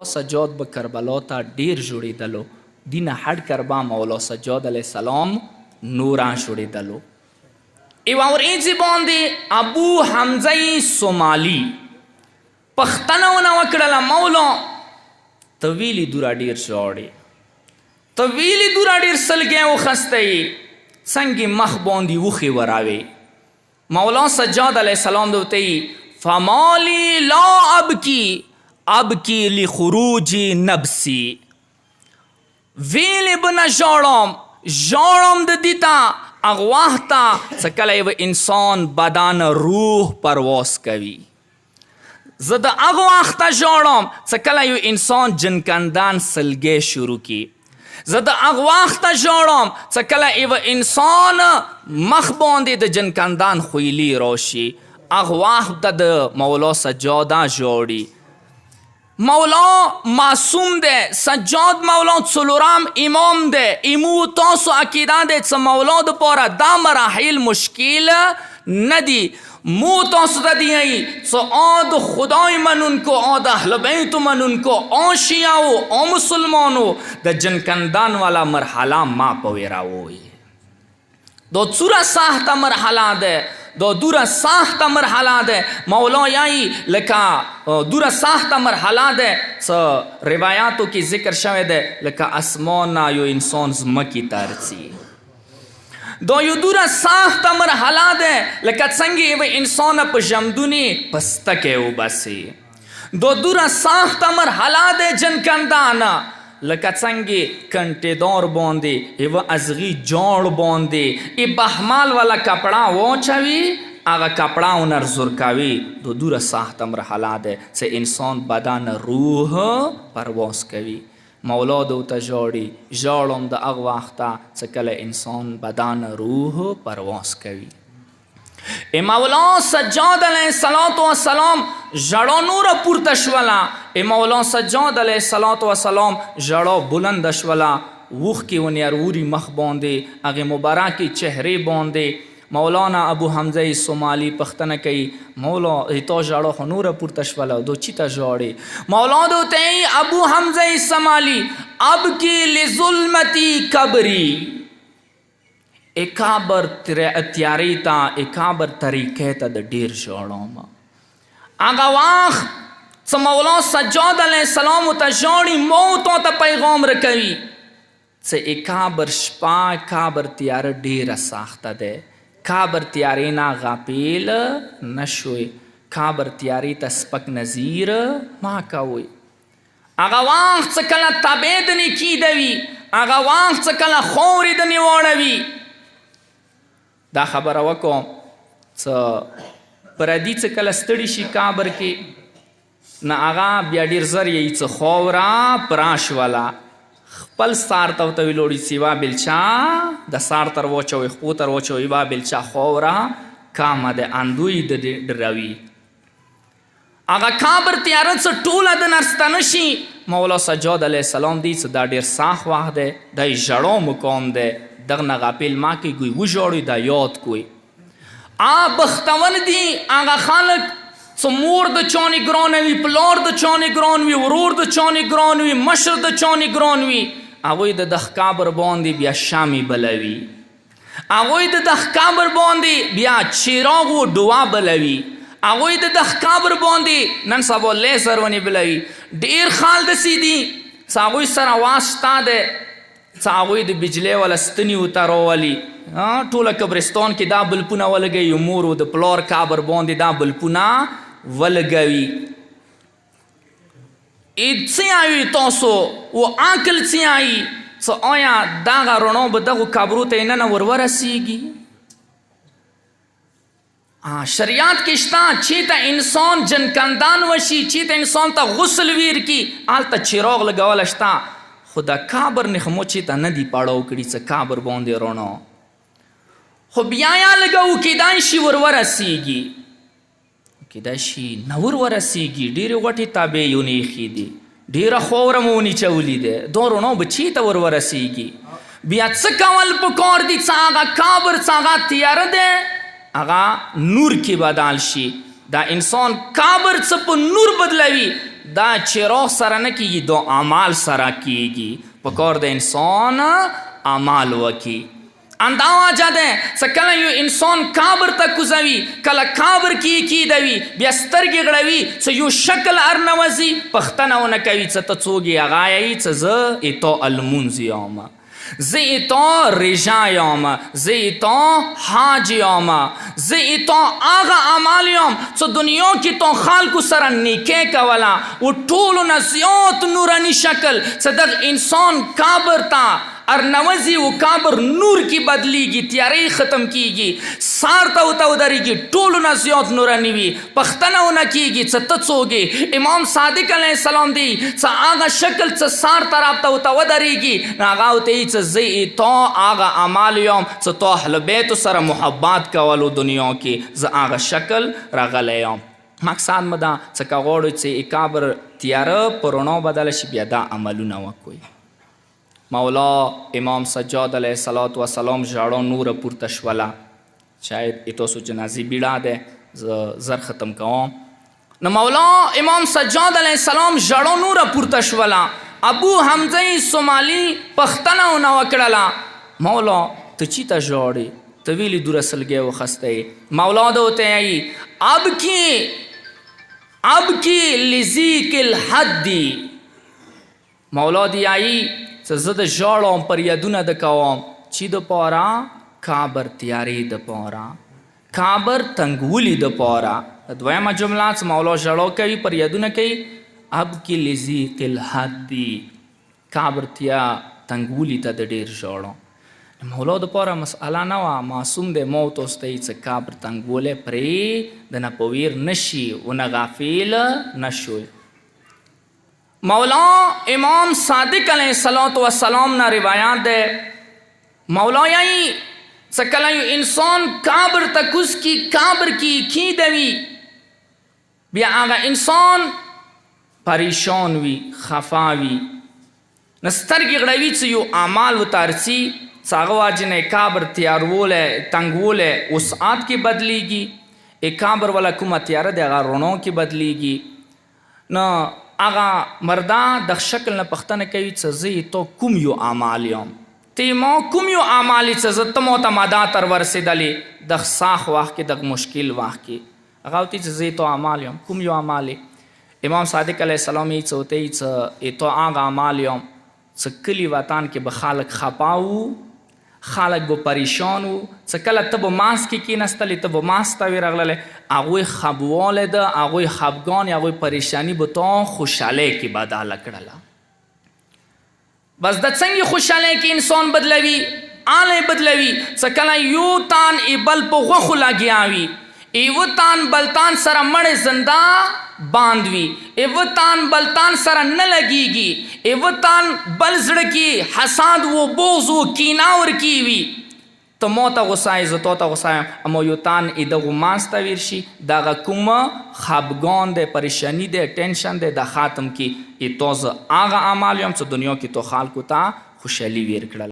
سجاد به کربلا ته ډیر جوړېدلو، دینه هټ کربا مولا سجاد علیه السلام نوران جوړېدلو. یوه ورځې باندې ابو حمزه سومالي پښتنه ونه وکړله، مولا ته ویلي دوره ډېر ژاړې، ته ویلي دوره ډېر سلګی وخسته یې، څنګه مخ باندې وښې وراوې. مولا سجاد علیه السلام ته ویې فمالی لا ابکی لخروج نبسی، ویلې به نه ژاړم د دې ته هغه وخت ته څه کله یو انسان بدن روح پرواز کوي. زه د هغه وخته ژاړم څه کله یو انسان جنکندان سلګی شروع کړي. زه د هغه وخته ژاړم څه کله یو انسان مخ باندې د جنکندان خویلی راشي. هغه وخت د مولا سجاده ژاړي. مولا معصوم دی، سجاد مولا څلورم امام دی. ایمو تاسو عقیده دی څه مولا دپاره دا مراحل مشکل نه دي. مو تاسو ته دی څه د خدای منونکو او د اهل بیتو منونکو او شیعو او مسلمانو د جنکندان والا مرحله ما پوی راوی. دا څوره سخته مرحله ده، دا دوره سخته مرحله ده. مولا یایی لکه دوره سخته مرحله ده. څه روایاتو کې ذکر شوی ده لکه اسمان نه یو انسان ځمکې ته رسي. دا یو دوره سخته مرحله ده لکه څنګه یو انسان په ژمدونې پستکی وباسي. دا دوره سخته مرحله ده جنکندانه لکه څنګه کنټېدار باندې یوه ازغي جاړ باندې ای بحمال والا کپړه واچوي، هغه کپړه ونرزور کوي. دا دوره سخته مرحله ده چې انسان بدن روح پرواز کوي. مولا دوته ژاړم د هغه وخته چې کله انسان بدن روح پرواز کوي. ای مولا سجاد علیه السلام ژړا نوره پورته شوله. ای مولا سجاد علیه السلام ژړا بلنده شوله. اوښکې ونیاروري مخ باندې، هغې مبارکې چهرې باندې. مولانا ابو حمزه سومالي پښتنه کوي مولا تا ژړا خو نوره پورته شوله، دو چی ته ژاړې؟ مولا دوته ابو حمزه سومالي ابکی لظلمتی کبری، اکابر تیاری ته اکابر طریقې ته د ډېر ژاړم. هغه وخت څه مولا سجاد علیه السلام ته ژاړي، موت ته پیغام رکوي څه اکابر شپه اکابر تیاره ډېره سخته ده. کابر تیارې نه غافل نه شوئ، کابر تیارې ته سپک نظیر ما کوئ. هغه وخت څه کله تبې د نیکي دوي، هغه وخت څه کله خورې د نیواړوي. دا خبره وکړم څه پردي څه کله ستړي شي کابر کې نه هغه بیا ډېر زر یې څه خوره پرا شوله. خپل سار ته ورته ویلوړي سیوا بلچا د سار تر واچوئ خپو تر واچوئ وا بلچا خوره کامه د اندوی د ډروي. هغه کابر تیاره څه ټوله د نرسته نه شي. مولا سجاد علیه السلام دی څه دا ډېر سخت وخت دی، دا یې ژړا مقام دی. دغه نه غافل ما کې ګوی وژاړئ دا یاد کوئ. بختور دي هغه خلک څه مور د چانې ګرانه وي، پلار د چانې ګران وي، ورور د چانې ګران وي، مشر د چانې ګران وي. هغوی د دغه قبر باندې بیا شمې بلوي، هغوی د دغه قبر باندې بیا چراغ و ډوه بلوي، هغوی د دغه قبر باندې نن سبا لیزر ونې بلوي. ډېر خال داسې دي څه هغوی سره واس شته دی څه هغوی د بجلۍ والا ستنې ورته راولي. ټوله قبرستان کې دا بلپونه ولګوي، مور و د پلار قبر باندې دا بلپونه ولګوي. څه یایي تاسو و عقل څه یایي څه آیا دغه رڼا به دغو قبرو ته یې ننه ورسیږي؟ شریعت کې شته چېرته انسان جنکندان وشي، چېرته انسان ته غسل ویر کي هلته چراغ لګولی شته. خو د قبر نښمو چېرته نه دي پړاو کړي څه قبر باندې رڼا. خو بیا یا لګوو کیدای شي ورسیږي، کیدای شي نه ورسیږي. ډېرې غټې تابې یې ونیښې دي، ډېره خاوره مو ونیچولي دی، دا رڼا به چېرته ورسیږي؟ بیا څه کول پکار دي څه هغه قبر څه هغه تیاره دی هغه نور کې بدل شي. دا انسان قبر څه په نور بدلوي. دا چې روح سره نه کیږي دا اعمال سره کیږي پکار د انسان اعمال وکي اندا وجه ده چې کله یو انسان قبر ته کوزوي کله قبر کې کیدوي بیا سترګې غړوي چې یو شکل ارنوزي پښتنه ونه کوي چې ته څوک یې هغه یې چې زه ایتو المونځ یم زه ایتو رژا یم زه ایتو حاج یم زه ایتو هغه اعمال یم چې دنیا کې تو خلکو سره نیکۍ کوله و ټولو نه زیات نوراني شکل چې دغه انسان قبر ته ارنوزی و قبر نور کی بدلیگی تیاری ختم کیگی سار تا ہوتا ودریگی ټولو نه زیات نورانی وی پختنه ونه کیگی څه ته څوګې امام صادق علیه السلام دی څه هغه شکل څه سار طرف ته ہوتا ودریگی هغه ته څه زی تو هغه اعمال یم څه تو اهل بیت سره محبت کولو دنیا کې ز هغه شکل راغلی یم مقصد مدا څه کا غوړو چې قبر تیاره پرونو بدل شي بیا دا عملونه وکوي مولا امام سجاد علیه السلام ژړو نور پورته شوله شاید ایتاسو جنازي بیړه ده زر ختم کوم نو مولا امام سجاد علیه السلام ژړو نور پورته شوله ابو حمزه سومالي پښتنه ونه وکړله مولا ته چیته ژاړې ته ویلې دوره سلګۍ وخستی مولا ده ورته وایي ابکی لذیک الحدی مولا دی آئی زه د ژاړم پر یادونه د کوم چې د پاره قبر تیارې د پاره قبر تنګولي د پاره دویمه جمله چې مولا ژړو کوي پر یادونه کوي اب کې لذیق الحدی قبر تیا تنګولي ته د ډېر ژاړو مولا د پاره مسئله نه وه معصوم دی موت اوستی چې قبر تنګولی پرې د نه په ویر نشي ونه غافل نشوي مولا امام صادق علیه السلام نه روایات ده مولا یعنی چې کله یو انسان قبر ته کوز کی قبر کې کیدوي بیا هغه انسان پریشان وي خفا وي نه سترګې غړوي چې یو اعمال ورته چې هغه واجب نه قبر تیارولی تنګولی وسعت کې بدلیږي قبر والا کومه تیاره دی هغه رڼو کې بدلیږي نو هغه مرده د شکل نه پښتنه کوي چې زه تو کوم یو اعمال یم تی ما کوم یو اعمال چې زه ته موته ماده تر ورسېدلې د ساخ وخت کې د مشکل وخت کې هغه ورته چې زه تو اعمال یم کوم یو اعمال امام صادق علیه السلام یې څه ورته چې تو هغه اعمال یم چې کلي وطن کې به خلک خپه وو خلک به پریشان وو چې کله ته به ماسک کې کېنستلې ته به ماسک ته وې راغللی هغوی خفوالی ده هغوی خفګان هغوی پریشانی به تا خوشحالۍ کې بدله کړله بس د څنګه خوشحالۍ کې انسان بدلوي آلی بدلوي چې کله یو تان ای بل په غوښو لګیا وي ایوه تان بلتان سره مړې زنده باند وي ایوه تان بلتان سره نه لګیږي ایوه تان بل زړه کې حساد و بغض و کینه ورکې وي ته ما ته غوسه یې زه تا ته غوسه یم اما یو تان ای دغو منځ ته ویر شي دغه کومه خفګان دی پریشاني دی ټینشن دی دا ختم کړي ای تا زه هغه اعمال یم چې دنیا کې تو خلکو ته خوشحالي ویر کړل